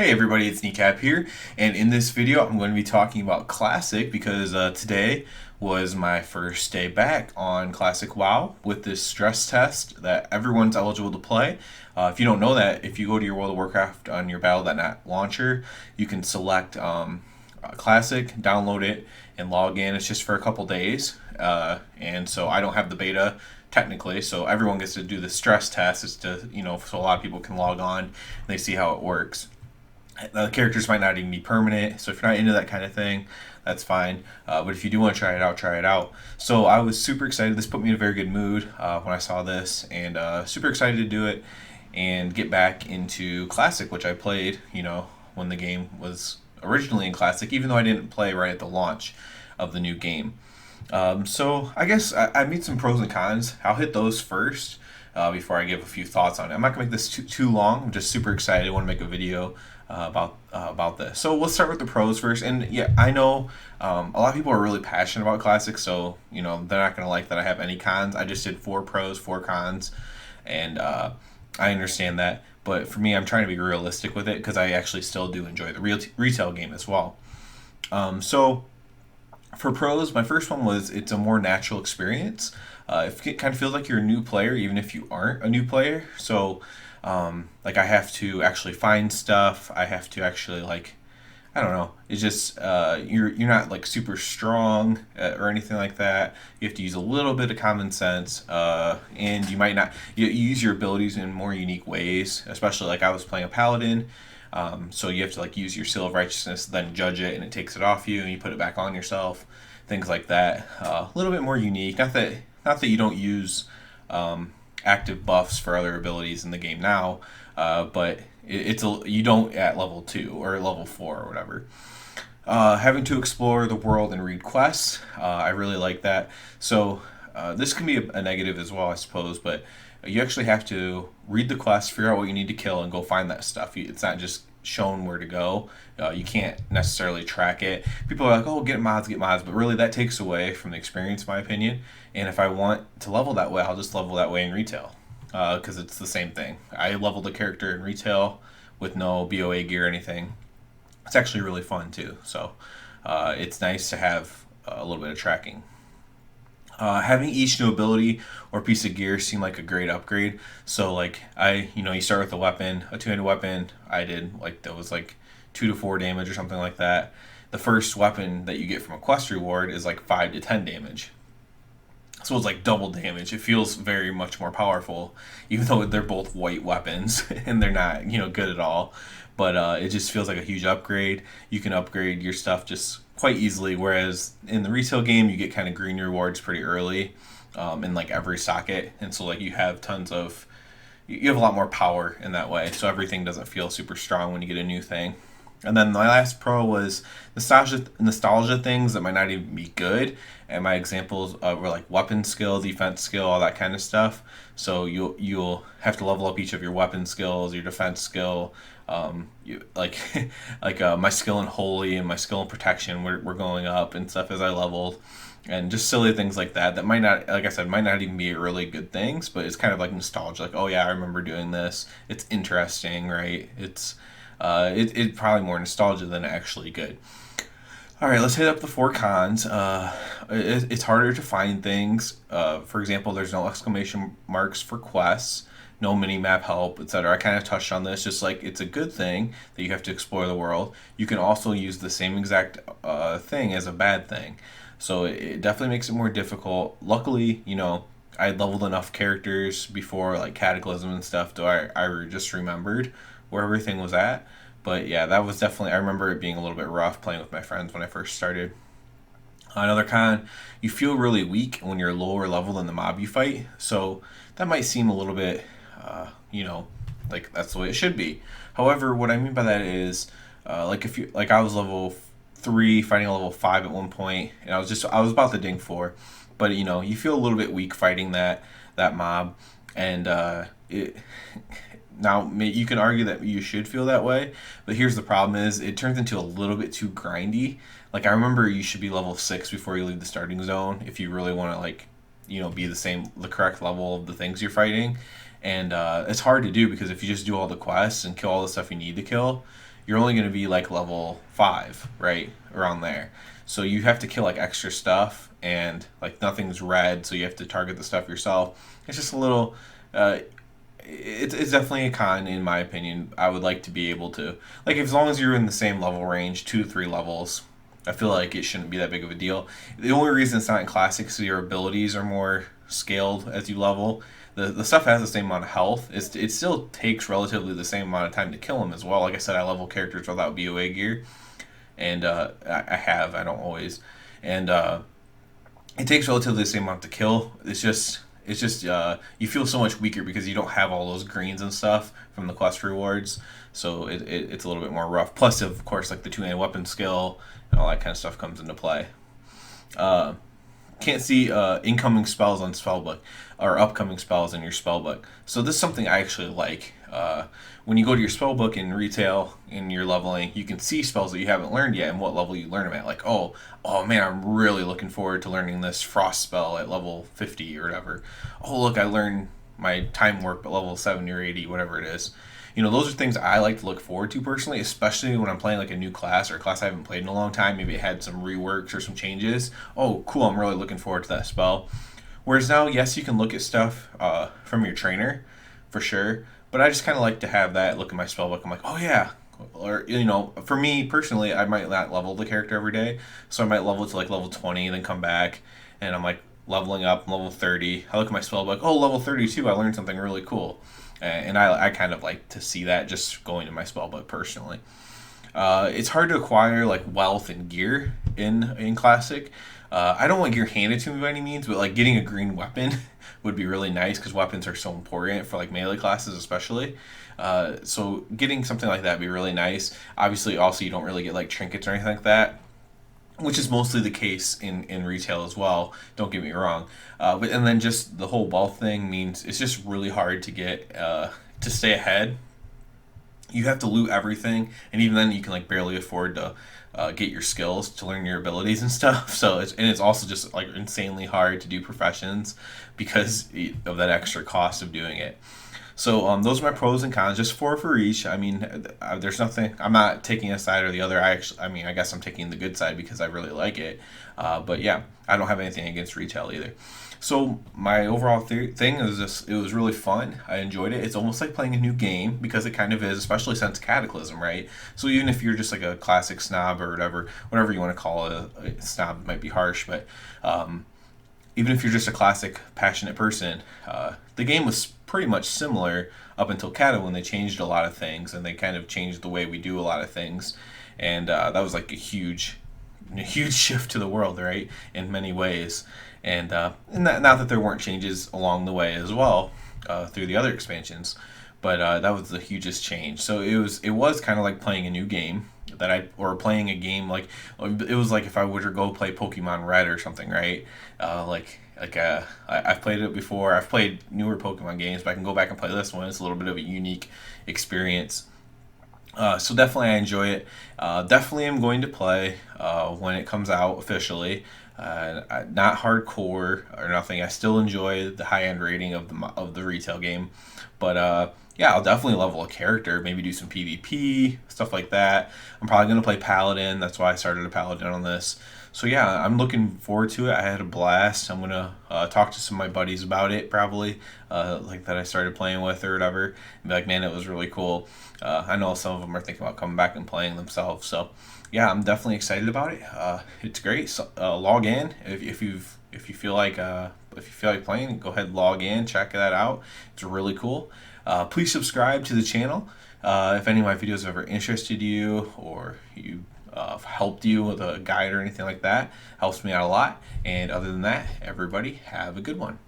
Hey everybody, it's Kneecap here, and in this video I'm going to be talking about Classic because today was my first day back on Classic WoW with this stress test that everyone's eligible to play. If you don't know that, if you go to your World of Warcraft on your Battle.net launcher, you can select Classic, download it, and log in. It's just for a couple days, and so I don't have the beta technically, so everyone gets to do the stress test. It's to, so a lot of people can log on and they see how it works. The characters might not even be permanent, so if you're not into that kind of thing, that's fine. But if you do want to try it out, try it out. So I was super excited. This put me in a very good mood when I saw this, and super excited to do it and get back into Classic, which I played, when the game was originally in Classic, even though I didn't play right at the launch of the new game. So I guess I made some pros and cons. I'll hit those first before I give a few thoughts on it. I'm not gonna make this too long. I'm just super excited. I want to make a video about this. So let's start with the pros first. And yeah, I know a lot of people are really passionate about Classic, so they're not gonna like that I have any cons. I just did 4 pros, 4 cons, and I understand that. But for me, I'm trying to be realistic with it because I actually still do enjoy the retail game as well. So for pros, my first one was it's a more natural experience. It kind of feels like you're a new player, even if you aren't a new player. So, like I have to actually find stuff. I have to actually I don't know. It's just you're not like super strong or anything like that. You have to use a little bit of common sense, and you might not you use your abilities in more unique ways. Especially like I was playing a paladin. So you have to use your seal of righteousness, then judge it, and it takes it off you, and you put it back on yourself, things like that. A little bit more unique. Not that you don't use active buffs for other abilities in the game now, but you don't at level 2 or level 4 or whatever. Having to explore the world and read quests, I really like that. So this can be a negative as well, I suppose, but you actually have to read the quest, figure out what you need to kill, and go find that stuff. It's not just shown where to go. You can't necessarily track it. People are like, oh, get mods, but really that takes away from the experience, in my opinion. And if I want to level that way, I'll just level that way in retail because it's the same thing. I leveled a character in retail with no BOA gear or anything. It's actually really fun too. So it's nice to have a little bit of tracking. Having each new ability or piece of gear seemed like a great upgrade. So you start with a weapon, a 2-handed weapon. I did that was 2 to 4 damage or something like that. The first weapon that you get from a quest reward is 5 to 10 damage. So it's double damage. It feels very much more powerful, even though they're both white weapons and they're not good at all. But it just feels like a huge upgrade. You can upgrade your stuff just quite easily, whereas in the retail game you get kind of green rewards pretty early in every socket, and so you have you have a lot more power in that way. So everything doesn't feel super strong when you get a new thing. And then my last pro was nostalgia things that might not even be good. And my examples were weapon skill, defense skill, all that kind of stuff. So you'll have to level up each of your weapon skills, your defense skill. My skill in holy and my skill in protection were going up and stuff as I leveled. And just silly things like that that might not, like I said, might not even be really good things, but it's kind of nostalgia. Oh yeah, I remember doing this. It's interesting, right? It's probably more nostalgia than actually good. All right, let's hit up the 4 cons. It's harder to find things. For example, there's no exclamation marks for quests, no mini-map help, etc. I kind of touched on this, just it's a good thing that you have to explore the world. You can also use the same exact thing as a bad thing. So it definitely makes it more difficult. Luckily, I had leveled enough characters before, Cataclysm and stuff, though I just remembered where everything was at. But yeah, that was definitely, I remember it being a little bit rough playing with my friends when I first started. Another con, you feel really weak when you're lower level than the mob you fight. So that might seem a little bit, that's the way it should be. However, what I mean by that is, if you, I was level 3 fighting a level 5 at one point, and I was about to ding 4. But you feel a little bit weak fighting that mob, and now you can argue that you should feel that way, but here's the problem: is it turns into a little bit too grindy. I remember you should be level 6 before you leave the starting zone if you really want to be the correct level of the things you're fighting, and it's hard to do because if you just do all the quests and kill all the stuff you need to kill, you're only going to be like level 5, right around there. So you have to kill like extra stuff, and like nothing's red, so you have to target the stuff yourself. It's just a little. It's definitely a con in my opinion. I would like to be able to, like, as long as you're in the same level range, 2 to 3 levels, I feel like it shouldn't be that big of a deal. The only reason it's not in classic is your abilities are more scaled as you level. The stuff has the same amount of health. It still takes relatively the same amount of time to kill them as well. Like I said, I level characters without BOA gear, and I don't always, and it takes relatively the same amount to kill. It's just you feel so much weaker because you don't have all those greens and stuff from the quest rewards. So it's a little bit more rough. Plus, of course, like the two-handed weapon skill and all that kind of stuff comes into play. Uh, can't see incoming spells on spellbook or upcoming spells in your spellbook. So this is something I actually like. When you go to your spellbook in retail and you're leveling, you can see spells that you haven't learned yet and what level you learn them at. Like, oh man, I'm really looking forward to learning this frost spell at level 50 or whatever. Oh look, I learned my time warp at level 70 or 80, whatever it is. Those are things I like to look forward to personally, especially when I'm playing like a new class or a class I haven't played in a long time. Maybe it had some reworks or some changes. Oh, cool, I'm really looking forward to that spell. Whereas now, yes, you can look at stuff from your trainer, for sure, but I just kind of like to have that look at my spell book. I'm like, oh yeah. Or, for me personally, I might not level the character every day, so I might level it to like level 20 and then come back, and I'm like leveling up, level 30. I look at my spell book, oh, level 32, I learned something really cool. And I kind of like to see that just going to my spell book personally. It's hard to acquire like wealth and gear in Classic. I don't want gear handed to me by any means, but like getting a green weapon would be really nice because weapons are so important for like melee classes especially. So getting something like that would be really nice. Obviously, also you don't really get like trinkets or anything like that, which is mostly the case in retail as well. Don't get me wrong, but and then just the whole wealth thing means it's just really hard to get to stay ahead. You have to loot everything, and even then you can like barely afford to get your skills to learn your abilities and stuff. So it's also just like insanely hard to do professions because of that extra cost of doing it. So those are my pros and cons, just four for each. I mean, there's nothing. I'm not taking a side or the other. I guess I'm taking the good side because I really like it. But yeah, I don't have anything against retail either. So my overall thing is just it was really fun. I enjoyed it. It's almost like playing a new game because it kind of is, especially since Cataclysm, right? So even if you're just like a classic snob or whatever you want to call it, a snob might be harsh, but even if you're just a classic passionate person, the game was pretty much similar up until Cata when they changed a lot of things and they kind of changed the way we do a lot of things, and that was like a huge shift to the world, right? In many ways, and not that there weren't changes along the way as well through the other expansions, but that was the hugest change. So it was kind of like playing a new game or playing a game like it was like if I were to go play Pokemon Red or something, right? I've played it before. I've played newer Pokemon games, but I can go back and play this one. It's a little bit of a unique experience. So definitely I enjoy it. Definitely am going to play when it comes out officially. Not hardcore or nothing. I still enjoy the high end rating of the retail game, but yeah, I'll definitely level a character. Maybe do some PvP stuff like that. I'm probably gonna play Paladin. That's why I started a Paladin on this. So yeah, I'm looking forward to it. I had a blast. I'm gonna talk to some of my buddies about it, probably like that I started playing with or whatever. And be like, man, it was really cool. I know some of them are thinking about coming back and playing themselves. So yeah, I'm definitely excited about it. It's great. So, log in if you feel like playing. Go ahead, log in, check that out. It's really cool. Please subscribe to the channel. If any of my videos ever interested you or you helped you with a guide or anything like that, helps me out a lot. And other than that, everybody have a good one.